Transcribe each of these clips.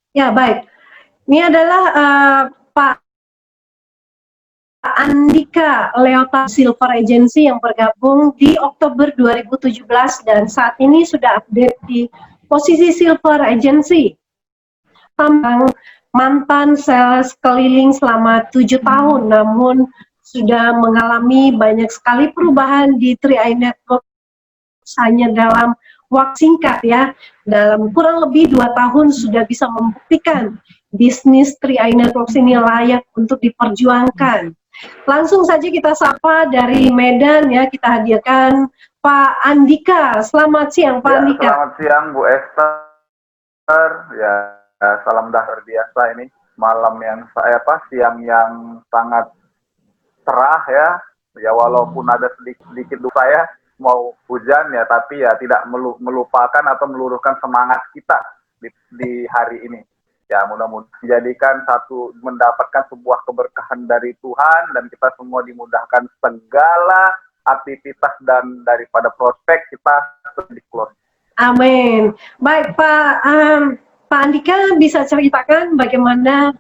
Ya, baik. Ini adalah Pak Andika Leota Silver Agency yang bergabung di Oktober 2017 dan saat ini sudah update di posisi Silver Agency. Tambang mantan sales keliling selama 7 tahun, namun sudah mengalami banyak sekali perubahan di 3i Network hanya dalam waktu singkat ya. Dalam kurang lebih 2 tahun sudah bisa membuktikan bisnis 3i Networks ini layak untuk diperjuangkan. Langsung saja kita sapa dari Medan ya, kita hadirkan Pak Andika. Selamat siang Pak Andika. Selamat siang Bu Esther. Ya, salam dah biasa ini. Malam yang siang yang sangat cerah ya. Ya walaupun ada sedikit saya mau hujan ya, tapi ya tidak melupakan atau meluruhkan semangat kita di hari ini. Ya mudah-mudahan menjadikan mendapatkan sebuah keberkahan dari Tuhan dan kita semua dimudahkan segala aktivitas dan daripada prospek kita di close. Amin. Baik Pak Andika bisa ceritakan bagaimana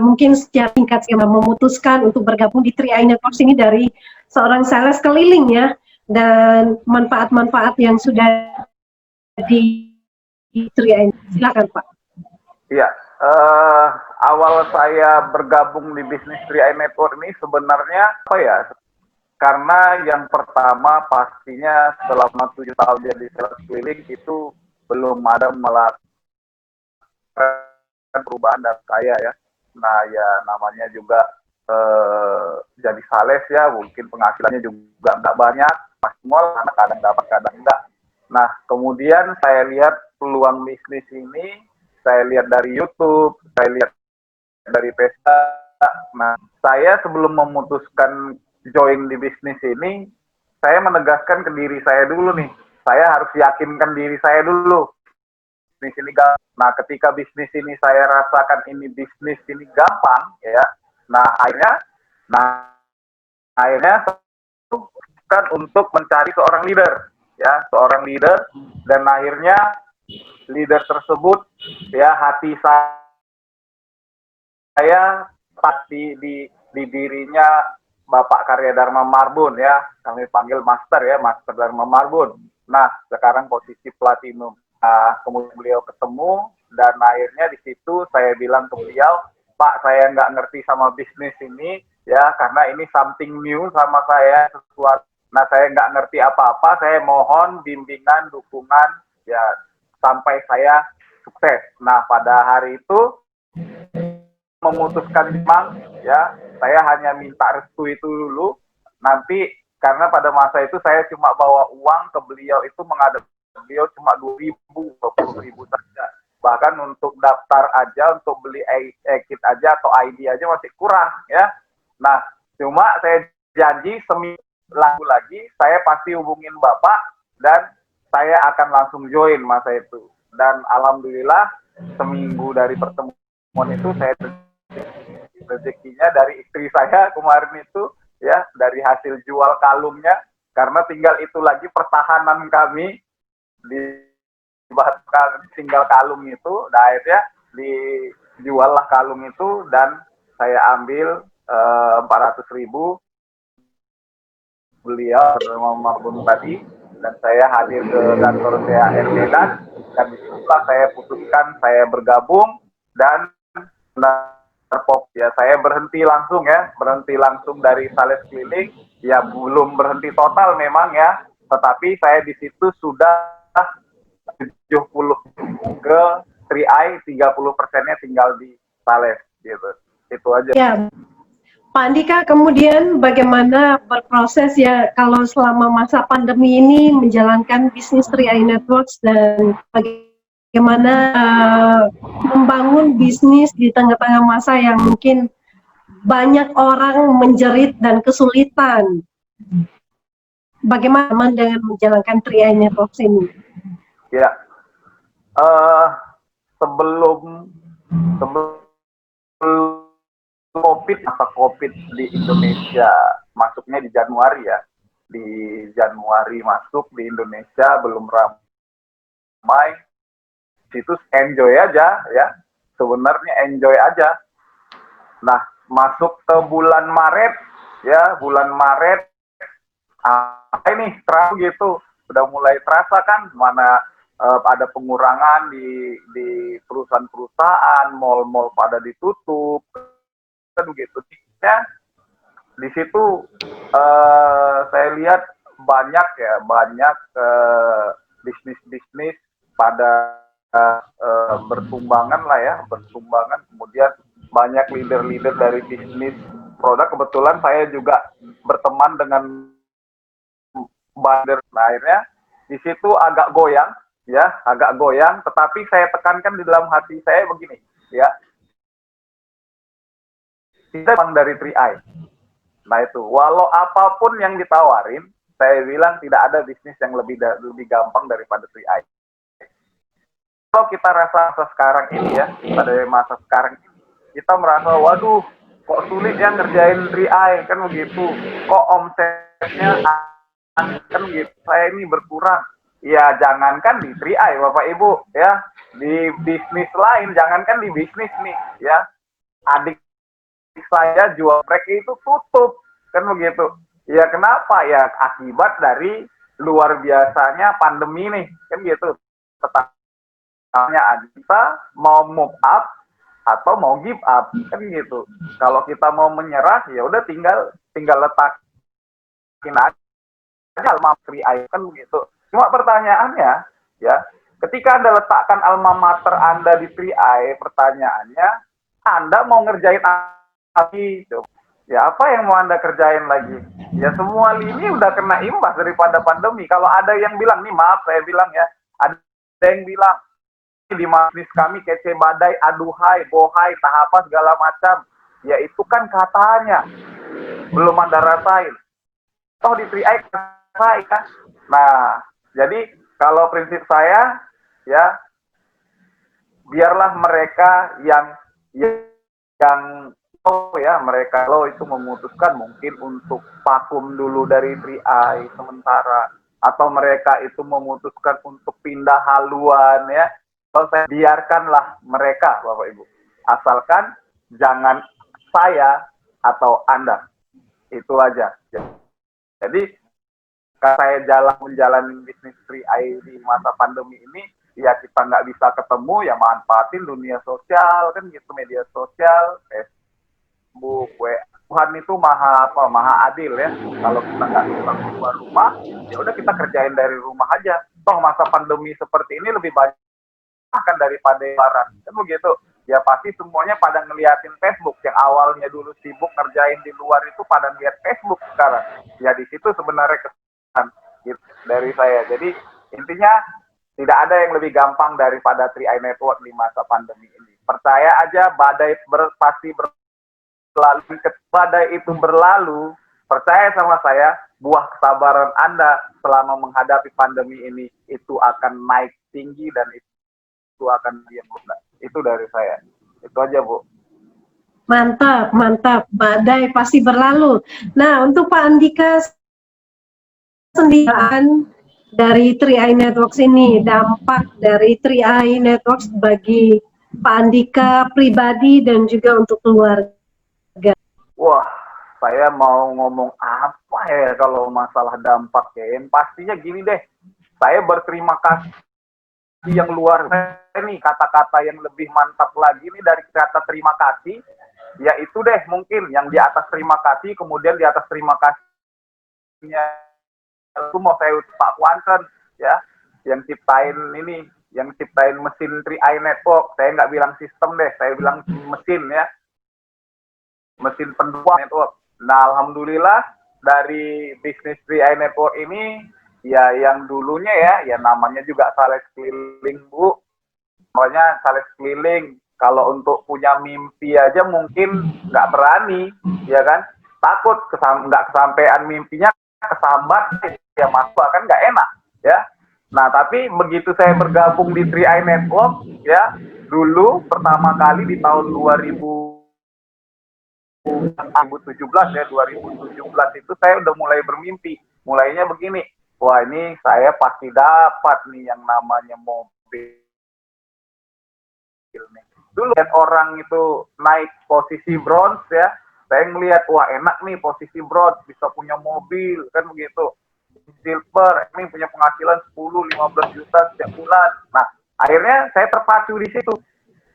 mungkin secara singkat memutuskan untuk bergabung di 3i Networks ini dari seorang sales keliling ya, dan manfaat-manfaat yang sudah di 3i. Silakan Pak. Iya, awal saya bergabung di bisnis 3i Network ini sebenarnya karena yang pertama pastinya selama 7 tahun jadi sales keliling itu belum ada melakukan perubahan dan kaya ya. Nah ya namanya juga jadi sales ya, mungkin penghasilannya juga nggak banyak, semua kadang dapat kadang enggak. Nah kemudian saya lihat peluang bisnis ini, saya lihat dari YouTube, saya lihat dari Facebook. Nah saya sebelum memutuskan join di bisnis ini, saya menegaskan ke diri saya dulu nih, saya harus yakinkan diri saya dulu bisnis ini gampang. Nah, ketika bisnis ini saya rasakan ini bisnis ini gampang, ya. Nah, akhirnya kan untuk mencari seorang leader, ya, seorang leader, dan akhirnya leader tersebut, ya, hati saya pasti di dirinya Bapak Karya Dharma Marbun, ya, kami panggil Master ya, Master Dharma Marbun. Nah, sekarang posisi platinum. Kemudian beliau ketemu dan akhirnya di situ saya bilang ke beliau, Pak saya nggak ngerti sama bisnis ini ya karena ini something new sama saya sesuatu. Nah saya nggak ngerti apa-apa, saya mohon bimbingan, dukungan ya sampai saya sukses. Nah pada hari itu memutuskan memang ya saya hanya minta restu itu dulu. Nanti karena pada masa itu saya cuma bawa uang ke beliau itu menghadap beliau cuma 2.000, 20.000 saja. Bahkan untuk daftar aja, untuk beli e-kit aja atau ID aja masih kurang ya. Nah, cuma saya janji seminggu lagi saya pasti hubungin Bapak dan saya akan langsung join masa itu. Dan alhamdulillah seminggu dari pertemuan itu saya rezekinya dari istri saya kemarin itu ya dari hasil jual kalungnya karena tinggal itu lagi pertahanan kami di tinggal kalung itu, nah akhirnya dijual lah kalung itu dan saya ambil 400.000 beliau Marbun tadi dan saya hadir ke kantor THR Medan dan disitulah saya putuskan saya bergabung dan ya saya berhenti langsung dari sales keliling ya belum berhenti total memang ya tetapi saya di situ sudah 70 ke 3i, 30%-nya tinggal di sales gitu. Itu aja. Ya, Pak Andika, kemudian bagaimana berproses ya kalau selama masa pandemi ini menjalankan bisnis 3i Networks dan bagaimana membangun bisnis di tengah-tengah masa yang mungkin banyak orang menjerit dan kesulitan. Bagaimana dengan menjalankan 3i Networks ini? Ya, sebelum masa COVID di Indonesia masuknya di Januari ya. Di Januari masuk di Indonesia belum ramai. Situ enjoy aja ya. sebenarnya enjoy aja. Nah, masuk ke bulan Maret, ya bulan Maret, ini terang gitu, sudah mulai terasa kan mana ada pengurangan di perusahaan-perusahaan, mal-mal pada ditutup, kan begitu. Ya, di situ saya lihat banyak bisnis-bisnis pada bertumbangan lah ya, bertumbangan. Kemudian banyak leader-leader dari bisnis produk. Kebetulan saya juga berteman dengan bandar. Nah, akhirnya di situ agak goyang, ya, agak goyang. Tetapi saya tekankan di dalam hati saya begini, ya, kita memang dari 3i. Nah itu, walau apapun yang ditawarin, saya bilang tidak ada bisnis yang lebih gampang daripada 3i. Kalau kita rasa sekarang ini ya, pada masa sekarang ini, kita merasa, waduh, kok sulit ya ngerjain 3i, kan begitu. Kok omsetnya kan gitu, saya ini berkurang. Ya jangankan di 3i Bapak Ibu, ya, di bisnis lain, jangankan di bisnis nih, ya, adik saya jual prek itu tutup, kan begitu. Ya kenapa? Ya akibat dari luar biasanya pandemi nih, kan gitu. Pertanyaannya, kita mau move up atau mau give up, kan gitu. Kalau kita mau menyerah, ya udah tinggal letakin aja alma mater kan begitu. Cuma pertanyaannya, ya, ketika Anda letakkan alma mater Anda di 3i, pertanyaannya, Anda mau ngerjain lagi, ya apa yang mau Anda kerjain lagi? Ya semua lini udah kena imbas daripada pandemi. Kalau ada yang bilang, nih maaf saya bilang ya, ada yang bilang di bisnis kami kece badai, aduhai, bohai, tahapa segala macam. Ya itu kan katanya, belum Anda rasain. Toh di 3i rasain kan. Nah, jadi kalau prinsip saya, ya biarlah mereka yang mereka itu memutuskan mungkin untuk vakum dulu dari 3i sementara, atau mereka itu memutuskan untuk pindah haluan, ya. Kalau saya biarkanlah mereka, Bapak Ibu, asalkan jangan saya atau Anda, itu aja. Jadi saya menjalani bisnis 3i di masa pandemi ini, ya kita nggak bisa ketemu, ya manfaatin dunia sosial kan gitu, media sosial, Facebook, Tuhan itu maha adil ya. Kalau kita nggak bisa keluar rumah, ya udah kita kerjain dari rumah aja. Toh masa pandemi seperti ini lebih banyak kan daripada lebaran, kan begitu. Ya pasti semuanya pada ngeliatin Facebook. Yang awalnya dulu sibuk ngerjain di luar itu pada ngeliat Facebook sekarang. Ya di situ sebenarnya kesan gitu dari saya. Jadi intinya tidak ada yang lebih gampang daripada 3i Network di masa pandemi ini. Percaya aja, badai pasti berlalu. Badai itu berlalu, percaya sama saya, buah kesabaran Anda selama menghadapi pandemi ini itu akan naik tinggi dan itu akan diam. Itu dari saya. Itu aja, Bu. Mantap, mantap. Badai pasti berlalu. Nah, untuk Pak Andika sendiri dari 3i Networks ini, dampak dari 3i Networks bagi Pak Andika pribadi dan juga untuk keluarga. Wah, saya mau ngomong apa ya kalau masalah dampak ya. Yang pastinya gini deh, saya berterima kasih yang luar biasa nih, kata-kata yang lebih mantap lagi nih dari kata terima kasih, yaitu deh mungkin yang di atas terima kasih, kemudian di atas terima kasihnya itu mau saya Pak Kuanten ya, yang ciptain mesin 3i Network. Saya nggak bilang sistem deh, saya bilang mesin ya, mesin pendukung network. Nah, alhamdulillah dari bisnis 3i Network ini, ya yang dulunya ya namanya juga sales keliling, Bu. Pokoknya sales keliling, kalau untuk punya mimpi aja mungkin nggak berani, ya kan? Takut nggak kesampaian mimpinya, kesambat, ya masuk kan nggak enak, ya. Nah, tapi begitu saya bergabung di 3i Network, ya, dulu pertama kali di tahun 2017 ya, 2017 itu saya udah mulai bermimpi. Mulainya begini, wah ini saya pasti dapat nih yang namanya mobil nih. dulu kan orang itu naik posisi bronze ya, saya melihat wah enak nih posisi bronze, bisa punya mobil kan begitu. Silver ini punya penghasilan 10-15 juta setiap bulan. Nah, akhirnya saya terpacu di situ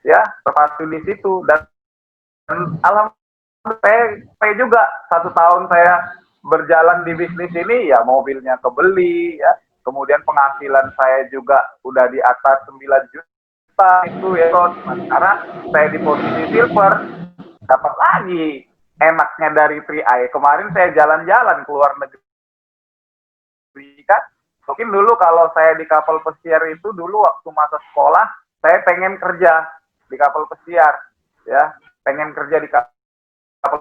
ya, terpacu di situ dan alhamdulillah saya juga 1 tahun saya berjalan di bisnis ini ya, mobilnya kebeli ya, kemudian penghasilan saya juga udah di atas 9 juta itu ya. Nah, sekarang saya di posisi silver, dapat lagi enaknya dari 3i. Kemarin saya jalan-jalan ke luar negeri kan, mungkin dulu kalau saya di kapal pesiar itu dulu waktu masa sekolah saya pengen kerja di kapal pesiar ya, pengen kerja di kapal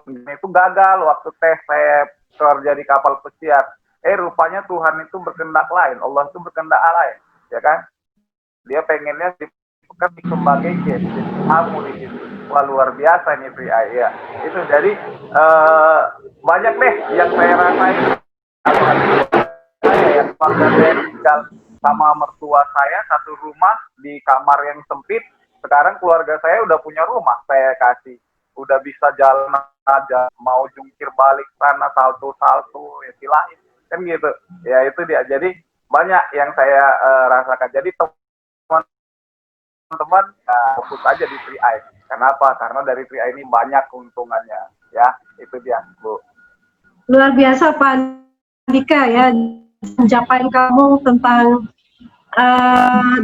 pesiar itu gagal waktu tes saya kerja di kapal pesiar. Rupanya Tuhan itu berkehendak lain, Allah itu berkehendak lain ya kan, dia pengennya dipekerti sebagai kamu di situ. Wah luar biasa ini PI ya. Itu jadi banyak deh yang saya rasain. Saya yang keluarga saya tinggal sama mertua saya satu rumah di kamar yang sempit. Sekarang keluarga saya udah punya rumah, saya kasih, udah bisa jalan aja, mau jungkir balik sana salto-salto ya silain kan gitu ya. Itu dia, jadi banyak yang saya rasakan. Jadi teman-teman fokus aja di 3i. Kenapa? Karena dari 3i ini banyak keuntungannya ya. Itu dia Bu. Luar biasa Pak Andika ya, pencapaian kamu tentang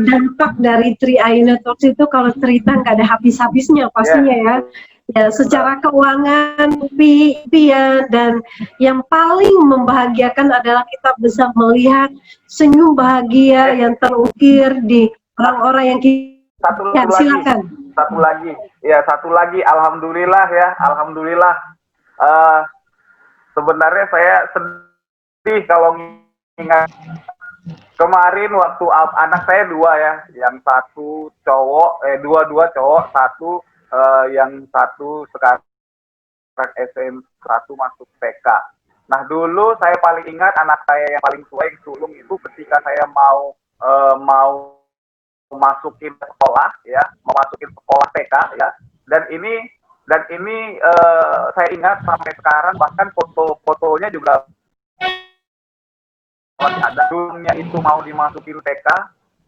dampak dari 3i Networks itu kalau cerita nggak ada habis-habisnya pastinya ya. Ya, secara keuangan, impian, dan yang paling membahagiakan adalah kita bisa melihat senyum bahagia yang terukir di orang-orang yang kita silakan. Satu lagi, alhamdulillah ya, alhamdulillah. Sebenarnya saya sedih kalau ingat kemarin waktu anak saya 2 ya, yang satu cowok, dua cowok, satu yang satu sekarang SM1 masuk TK. Nah dulu saya paling ingat anak saya yang paling tua yang sulung itu ketika saya mau masukin sekolah ya, memasukin sekolah TK ya, dan ini saya ingat sampai sekarang, bahkan fotonya juga ada. Dulunya itu mau dimasukin TK,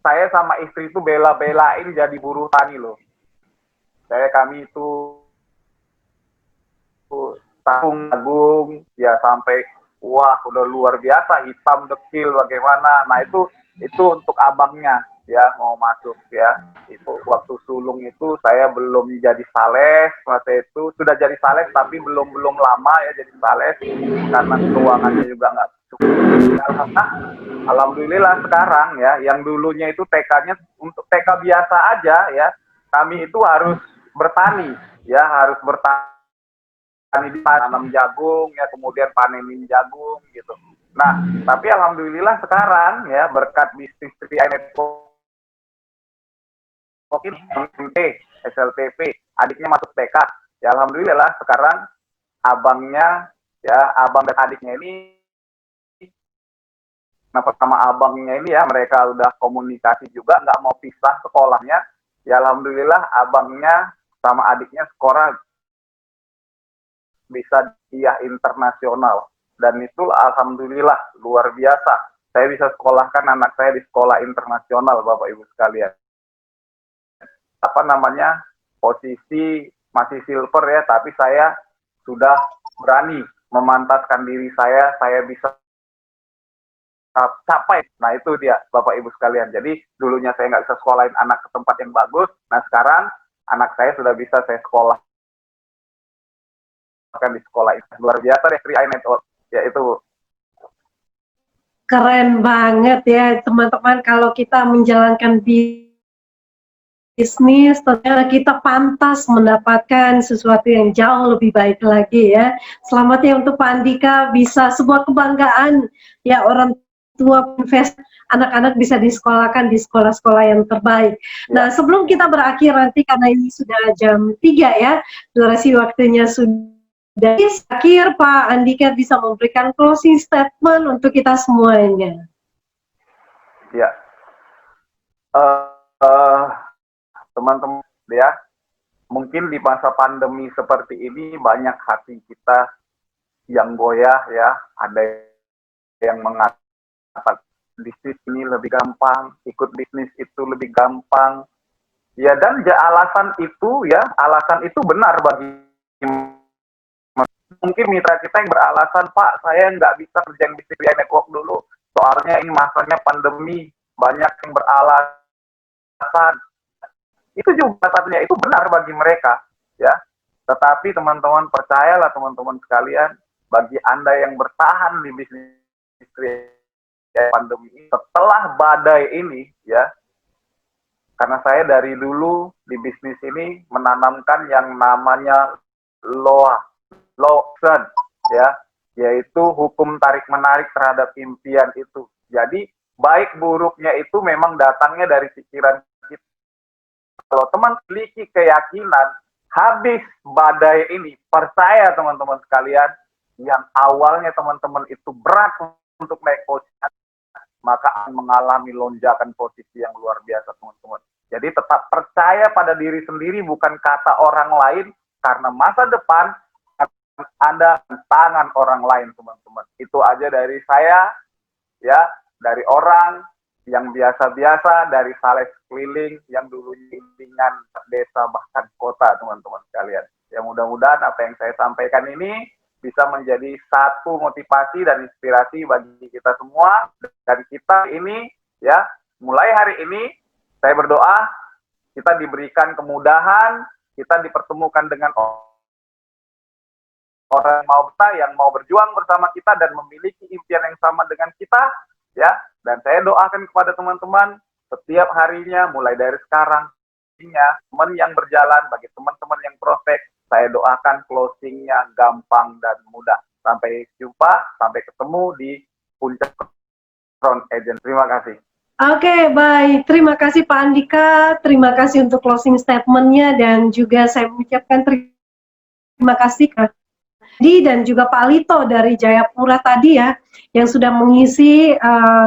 saya sama istri itu bela-belain jadi buruh tani loh. Kami itu jagung ya sampai wah udah luar biasa, hitam dekil bagaimana. Nah itu untuk abangnya ya mau masuk ya. Itu waktu sulung itu saya belum jadi sales, masa itu sudah jadi sales tapi belum lama ya jadi sales karena keuangannya juga nggak cukup. Alhamdulillah sekarang ya, yang dulunya itu TK-nya untuk TK biasa aja ya, kami itu harus bertani ya, harus bertani, tanam jagung ya, kemudian panenin jagung gitu. Nah, tapi alhamdulillah sekarang ya berkat bisnis 3i Networks ini SLTP, adiknya masuk TK. Ya alhamdulillah sekarang abangnya ya, abang dan adiknya ini, nah pertama abangnya ini ya, mereka udah komunikasi juga, nggak mau pisah sekolahnya. Ya alhamdulillah abangnya sama adiknya sekolah bisa dia internasional, dan itu alhamdulillah luar biasa. Saya bisa sekolahkan anak saya di sekolah internasional, Bapak Ibu sekalian. Apa namanya, posisi masih silver ya, tapi saya sudah berani memantaskan diri saya bisa capai. Nah itu dia Bapak Ibu sekalian. Jadi dulunya saya nggak bisa sekolahin anak ke tempat yang bagus, nah sekarang anak saya sudah bisa saya sekolah di sekolah itu. Luar biasa deh 3i Networks ya itu. Keren banget ya teman-teman, kalau kita menjalankan bisnis ternyata kita pantas mendapatkan sesuatu yang jauh lebih baik lagi ya. Selamat ya untuk Pak Andika, bisa sebuah kebanggaan ya, orang tua invest anak-anak bisa disekolahkan di sekolah-sekolah yang terbaik. Nah sebelum kita berakhir nanti, karena ini sudah jam 3 ya, durasi waktunya sudah akhir, Pak Andika bisa memberikan closing statement untuk kita semuanya. Ya, teman-teman ya, mungkin di masa pandemi seperti ini banyak hati kita yang goyah ya, ada yang mengatakan bisnis ini lebih gampang, ikut bisnis itu lebih gampang. Ya dan alasan itu benar bagi mungkin mitra kita yang beralasan, Pak, saya nggak bisa kerjain bisnis via network dulu, soalnya ini masanya pandemi, banyak yang beralasan. Itu juga alasannya, itu benar bagi mereka, ya. Tetapi teman-teman percayalah teman-teman sekalian, bagi Anda yang bertahan di bisnis pandemi ini, setelah badai ini, ya, karena saya dari dulu di bisnis ini menanamkan yang namanya Lawson, ya, yaitu hukum tarik menarik terhadap impian itu. Jadi baik buruknya itu memang datangnya dari pikiran kita. Kalau teman memiliki keyakinan habis badai ini, percaya teman-teman sekalian, yang awalnya teman-teman itu berat untuk naik posisi, maka akan mengalami lonjakan posisi yang luar biasa teman-teman. Jadi tetap percaya pada diri sendiri, bukan kata orang lain, karena masa depan Anda tangan orang lain teman-teman. Itu aja dari saya, ya, dari orang yang biasa-biasa, dari Saleh keliling yang dulunya ringan desa bahkan kota teman-teman sekalian. Ya mudah-mudahan apa yang saya sampaikan ini bisa menjadi satu motivasi dan inspirasi bagi kita semua, dan kita ini, ya, mulai hari ini saya berdoa kita diberikan kemudahan, kita dipertemukan dengan orang yang mau berjuang bersama kita dan memiliki impian yang sama dengan kita, ya. Dan saya doakan kepada teman-teman setiap harinya, mulai dari sekarang, teman yang berjalan, bagi teman-teman yang prospek, saya doakan closingnya gampang dan mudah. Sampai jumpa, sampai ketemu di puncak front agent. Terima kasih. Oke, baik. Terima kasih Pak Andika. Terima kasih untuk closing statement-nya, dan juga saya mengucapkan terima kasih Kak Di dan juga Pak Lito dari Jayapura tadi ya, yang sudah mengisi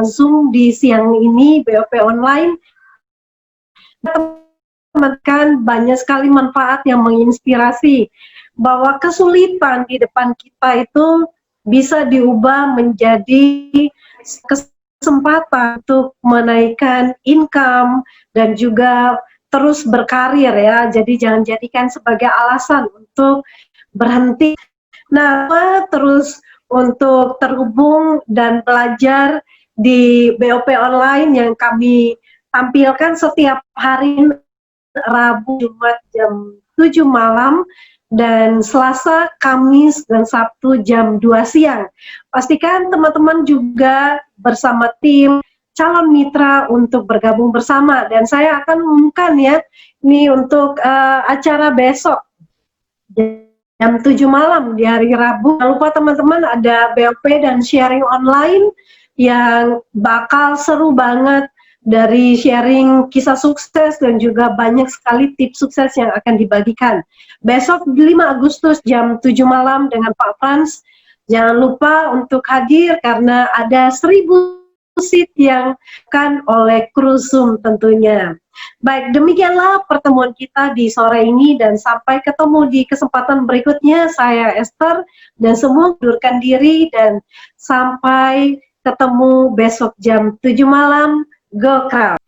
Zoom di siang ini BOP online. Teman-teman, banyak sekali manfaat yang menginspirasi bahwa kesulitan di depan kita itu bisa diubah menjadi kesempatan untuk menaikkan income dan juga terus berkarir ya. Jadi jangan jadikan sebagai alasan untuk berhenti. Nah, terus untuk terhubung dan belajar di BOP online yang kami tampilkan setiap hari Rabu, Jumat jam 7 malam, dan Selasa, Kamis, dan Sabtu jam 2 siang. Pastikan teman-teman juga bersama tim calon mitra untuk bergabung bersama, dan saya akan umumkan ya, ini untuk acara besok jam 7 malam di hari Rabu. Jangan lupa teman-teman, ada BOP dan sharing online yang bakal seru banget, dari sharing kisah sukses dan juga banyak sekali tips sukses yang akan dibagikan. Besok 5 Agustus jam 7 malam dengan Pak Frans. Jangan lupa untuk hadir karena ada 1000 seat yang akan oleh kru Zoom tentunya. Baik, demikianlah pertemuan kita di sore ini, dan sampai ketemu di kesempatan berikutnya. Saya Esther dan semua undurkan diri, dan sampai ketemu besok jam 7 malam. Go Crowd!